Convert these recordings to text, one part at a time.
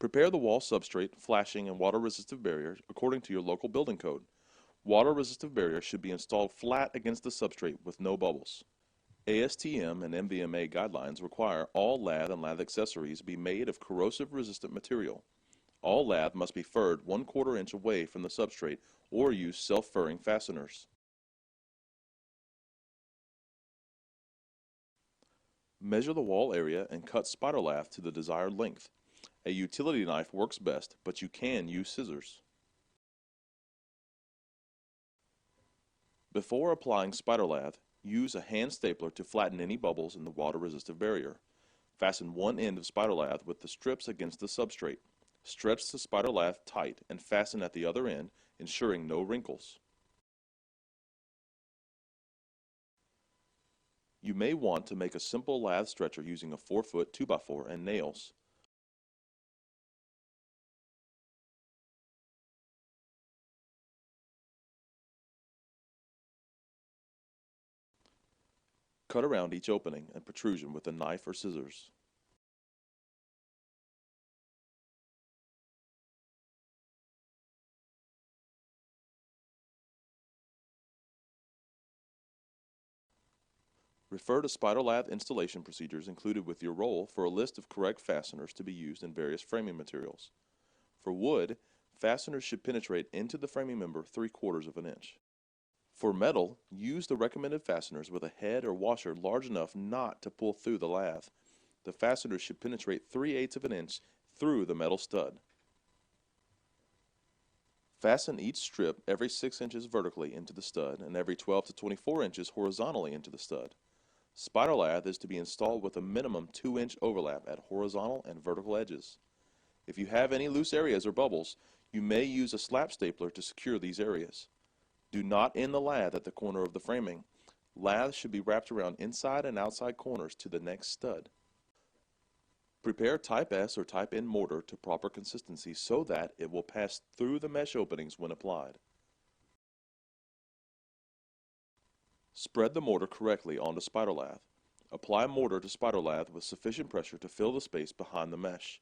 Prepare the wall substrate, flashing, and water-resistive barrier according to your local building code. Water-resistive barriers should be installed flat against the substrate with no bubbles. ASTM and MVMA guidelines require all lath and lath accessories be made of corrosive-resistant material. All lath must be furred 1/4 inch away from the substrate or use self-furring fasteners. Measure the wall area and cut SpiderLath to the desired length. A utility knife works best, but you can use scissors. Before applying SpiderLath, use a hand stapler to flatten any bubbles in the water-resistive barrier. Fasten one end of SpiderLath with the strips against the substrate. Stretch the SpiderLath tight and fasten at the other end, ensuring no wrinkles. You may want to make a simple lath stretcher using a 4-foot 2x4 and nails. Cut around each opening and protrusion with a knife or scissors. Refer to SpiderLath installation procedures included with your roll for a list of correct fasteners to be used in various framing materials. For wood, fasteners should penetrate into the framing member 3/4 of an inch. For metal, use the recommended fasteners with a head or washer large enough not to pull through the lath. The fasteners should penetrate 3/8 of an inch through the metal stud. Fasten each strip every 6 inches vertically into the stud and every 12 to 24 inches horizontally into the stud. SpiderLath is to be installed with a minimum 2-inch overlap at horizontal and vertical edges. If you have any loose areas or bubbles, you may use a slap stapler to secure these areas. Do not end the lath at the corner of the framing. Lath should be wrapped around inside and outside corners to the next stud. Prepare Type S or Type N mortar to proper consistency so that it will pass through the mesh openings when applied. Spread the mortar correctly onto SpiderLath. Apply mortar to SpiderLath with sufficient pressure to fill the space behind the mesh.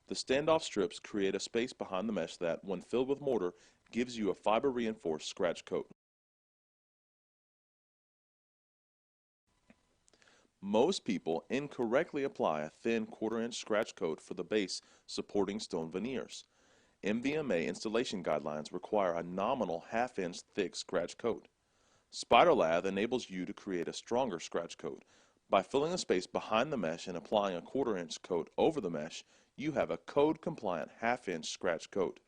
The standoff strips create a space behind the mesh that, when filled with mortar, gives you a fiber-reinforced scratch coat. Most people incorrectly apply a thin 1/4 inch scratch coat for the base supporting stone veneers. MVMA installation guidelines require a nominal 1/2 inch thick scratch coat. SpiderLath enables you to create a stronger scratch coat. By filling a space behind the mesh and applying a 1/4 inch coat over the mesh, you have a code-compliant 1/2 inch scratch coat.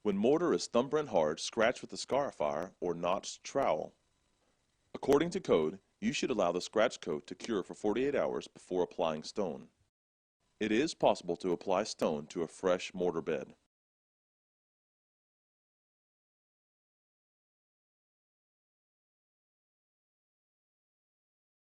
When mortar is thumbprint hard, scratch with a scarifier or notched trowel. According to code, you should allow the scratch coat to cure for 48 hours before applying stone. It is possible to apply stone to a fresh mortar bed.